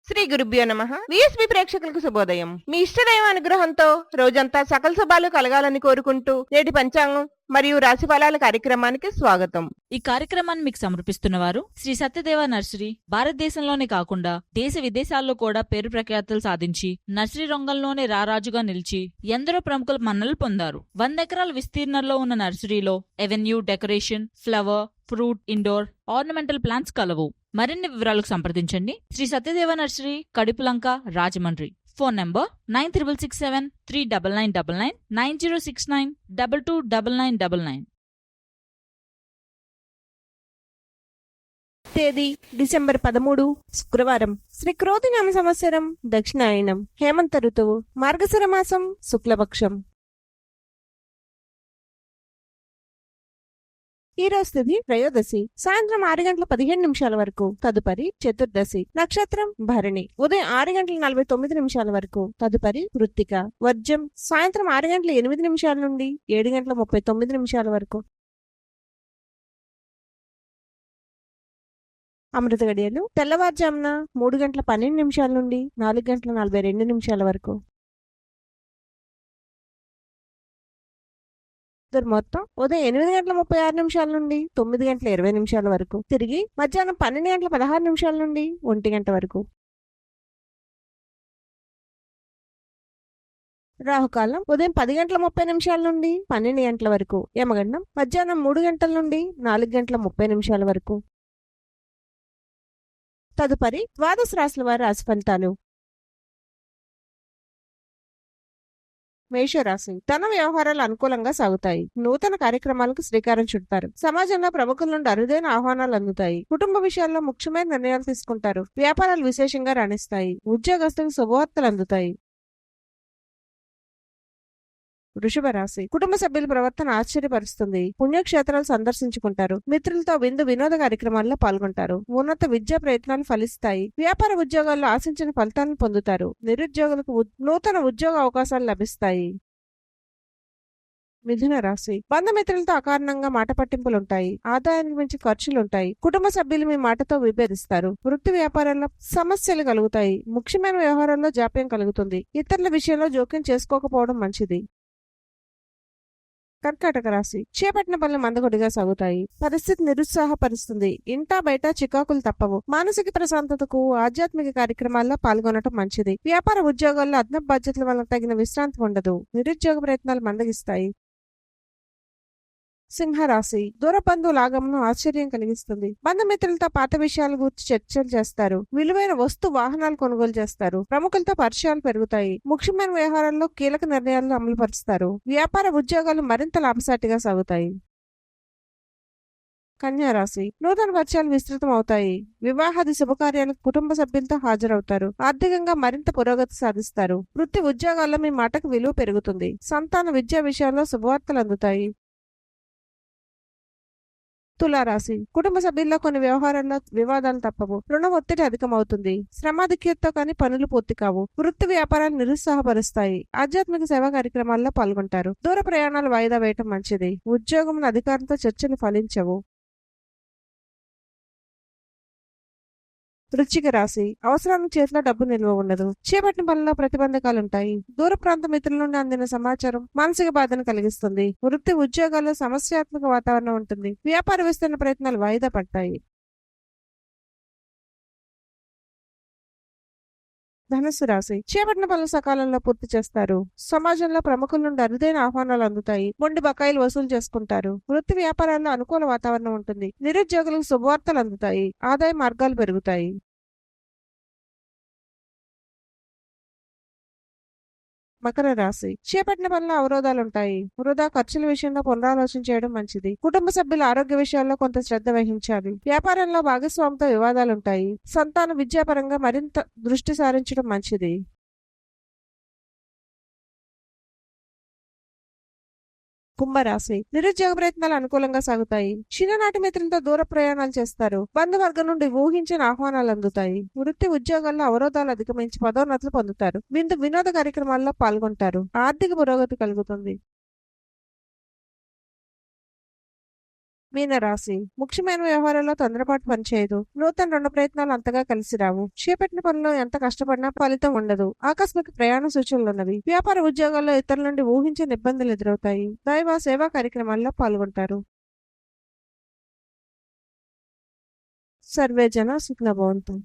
శ్రీ గురుభ్యో నమః. విఎస్బి ప్రేక్షకులకు శుభోదయం. మీ ఇష్టదైవ అనుగ్రహంతో రోజంతా సకల శుభాలు కలగాలని కోరుకుంటూ నేటి పంచాంగం మరియు రాశి ఫలాల కార్యక్రమానికి స్వాగతం. ఈ కార్యక్రమాన్ని మీకు సమర్పిస్తున్న వారు శ్రీ సత్యదేవ నర్సరీ. భారతదేశంలోనే కాకుండా దేశ విదేశాల్లో కూడా పేరు ప్రఖ్యాతులు సాధించి నర్సరీ రంగంలోనే రారాజుగా నిలిచి ఎందరో ప్రముఖుల మన్నలు పొందారు. 100 ఎకరాల విస్తీర్ణంలో ఉన్న నర్సరీలో avenue, decoration, flower, fruit, indoor, ornamental plants కలవు. మరిన్ని వివరాలకు సంప్రదించండి Sri Satyadeva nursery, Kadupulanka, Rajahmundry. Phone number 9667 39999 90692299. తేదీ డిసెంబర్ 13 శుక్రవారం. శ్రీ క్రోధినామ సంవత్సరం దక్షిణాయనం, హేమంత ఋతువు, మార్గశిర మాసం, శుక్లపక్షం. ఈ రోజు తిథి త్రయోదశి, సాయంత్రం 6:15 వరకు. తదుపరి చతుర్దశి. నక్షత్రం భరణి. ఉదయం 6:49 వరకు. తదుపరి కృత్తిక. వర్జం సాయంత్రం 6:08 నుండి 7:39 వరకు. అమృత గడియలు తెల్లవారుజామున 3:12 నుండి 4:42 వరకు. మొత్తం ఉదయం 8:36 నుండి 9:20 వరకు. తిరిగి మధ్యాహ్నం 12:16 నుండి 1 గంట వరకు. రాహుకాలం ఉదయం 10:30 నుండి 12 గంటల వరకు. యమగండం మధ్యాహ్నం 3 గంటల నుండి 4:30 వరకు. తదుపరి ద్వాదశ రాశుల వారి రాశి ఫలితాలు. మేషరాశి. ధన వ్యవహారాలు అనుకూలంగా సాగుతాయి. నూతన కార్యక్రమాలకు శ్రీకారం చుడతారు. సమాజంలో ప్రముఖుల నుండి అరుదైన ఆహ్వానాలు అందుతాయి. కుటుంబ విషయాల్లో ముఖ్యమైన నిర్ణయాలు తీసుకుంటారు. వ్యాపారాలు విశేషంగా రాణిస్తాయి. ఉద్యోగస్తులకు శుభవార్తలు అందుతాయి. వృషభ రాశి. కుటుంబ సభ్యుల ప్రవర్తన ఆశ్చర్యపరుస్తుంది. పుణ్యక్షేత్రాలు సందర్శించుకుంటారు. మిత్రులతో వినోద కార్యక్రమాల్లో పాల్గొంటారు. ఉన్నత విద్యా ప్రయత్నాలు ఫలిస్తాయి. వ్యాపార ఉద్యోగాల్లో ఆశించిన ఫలితాలను పొందుతారు. నిరుద్యోగులకు నూతన ఉద్యోగ అవకాశాలు లభిస్తాయి. మిథున రాశి. బంధుమిత్రులతో అకారణంగా మాట పట్టింపులుంటాయి. ఆదాయానికి మించి ఖర్చులుంటాయి. కుటుంబ సభ్యులు మీ మాటతో విభేదిస్తారు. వృత్తి వ్యాపారాల్లో సమస్యలు కలుగుతాయి. ముఖ్యమైన వ్యవహారాల్లో జాప్యం కలుగుతుంది. ఇతరుల విషయంలో జోక్యం చేసుకోకపోవడం మంచిది. కర్కాటక రాశి. చేపట్టిన పనులు మందకొడిగా సాగుతాయి. పరిస్థితి నిరుత్సాహపరుస్తుంది. ఇంటా బయట చికాకులు తప్పవు. మానసిక ప్రశాంతతకు ఆధ్యాత్మిక కార్యక్రమాల్లో పాల్గొనడం మంచిది. వ్యాపార ఉద్యోగాల్లో అదనపు బాధ్యతల వల్ల తగిన విశ్రాంతి ఉండదు. నిరుద్యోగ ప్రయత్నాలు మందగిస్తాయి. సింహరాశి. దూర బంధువుల ఆగమనం ఆశ్చర్యం కలిగిస్తుంది. బంధుమిత్రులతో పాత విషయాల గురించి చర్చలు చేస్తారు. విలువైన వాహనాలు కొనుగోలు చేస్తారు. ప్రముఖులతో పరిచయాలు పెరుగుతాయి. ముఖ్యమైన వ్యవహారాల్లో కీలక నిర్ణయాలను అమలుపరుస్తారు. వ్యాపార ఉద్యోగాలు మరింత లాభసాటిగా సాగుతాయి. కన్యారాశి. నూతన పరిచయాలు విస్తృతం అవుతాయి. వివాహాది శుభకార్యాలకు కుటుంబ సభ్యులతో హాజరవుతారు. ఆర్థికంగా మరింత పురోగతి సాధిస్తారు. వృత్తి ఉద్యోగాల్లో మీ మాటకు విలువ పెరుగుతుంది. సంతాన విద్యా విషయాల్లో శుభవార్తలు అందుతాయి. తులారాశి. కుటుంబ సభ్యుల్లో కొన్ని వ్యవహారాల్లో వివాదాలు తప్పవు. రుణ ఒత్తిడి అధికమవుతుంది. శ్రమాధిక్యతతో కానీ పనులు పూర్తి కావు. వృత్తి వ్యాపారాలు నిరుత్సాహపరుస్తాయి. ఆధ్యాత్మిక సేవా కార్యక్రమాల్లో పాల్గొంటారు. దూర ప్రయాణాలు వాయిదా వేయటం మంచిది. ఉద్యోగం అధికారంతో చర్చలు ఫలించవు. వృశ్చిక రాశి. అవసరానికి చేతిలో డబ్బు నిల్వ ఉండదు. చేపట్టిన పనుల్లో ప్రతిబంధకాలుంటాయి. దూర ప్రాంత మిత్రుల నుండి అందిన సమాచారం మానసిక బాధను కలిగిస్తుంది. వృత్తి ఉద్యోగాల్లో సమస్యాత్మక వాతావరణం ఉంటుంది. వ్యాపార విస్తరణ ప్రయత్నాలు వాయిదా పడతాయి. ధనుస్సు రాశి. చేపట్టిన పనులు సకాలంలో పూర్తి చేస్తారు. సమాజంలో ప్రముఖుల నుండి అరుదైన ఆహ్వానాలు అందుతాయి. మొండి బకాయిలు వసూలు చేసుకుంటారు. వృత్తి వ్యాపారాల్లో అనుకూల వాతావరణం ఉంటుంది. నిరుద్యోగులకు శుభవార్తలు అందుతాయి. ఆదాయ మార్గాలు పెరుగుతాయి. మకర రాశి. చేపట్టిన పనుల అవరోధాలుంటాయి. వృధా ఖర్చుల విషయంలో పునరాలోచన చేయడం మంచిది. కుటుంబ సభ్యుల ఆరోగ్య విషయాల్లో కొంత శ్రద్ధ వహించాలి. వ్యాపారంలో భాగస్వామితో వివాదాలుంటాయి. సంతాన విద్యాపరంగా మరింత దృష్టి సారించడం మంచిది. కుంభరాశి. నిరుద్యోగ ప్రయత్నాలు అనుకూలంగా సాగుతాయి. చిన్ననాటి మిత్రులతో దూర ప్రయాణాలు చేస్తారు. బంధువర్గం నుండి ఊహించిన ఆహ్వానాలు అందుతాయి. వృత్తి ఉద్యోగాల్లో అవరోధాలు అధిగమించి పదోన్నతులు పొందుతారు. వినోద కార్యక్రమాల్లో పాల్గొంటారు. ఆర్థిక పురోగతి కలుగుతుంది. మీనరాశి ముఖ్యమైన వ్యవహారాల్లో తొందరపాటు పనిచేయదు. నూతన రుణ ప్రయత్నాలు అంతగా కలిసి రావు. చేపట్టిన పనిలో ఎంత కష్టపడినా ఫలితం ఉండదు. ఆకస్మిక ప్రయాణ సూచనలున్నవి. వ్యాపార ఉద్యోగాల్లో ఇతరుల నుండి ఊహించని ఇబ్బందులు ఎదురవుతాయి. దైవ సేవా కార్యక్రమాల్లో పాల్గొంటారు. సర్వే జన సుఖినో భవంతు.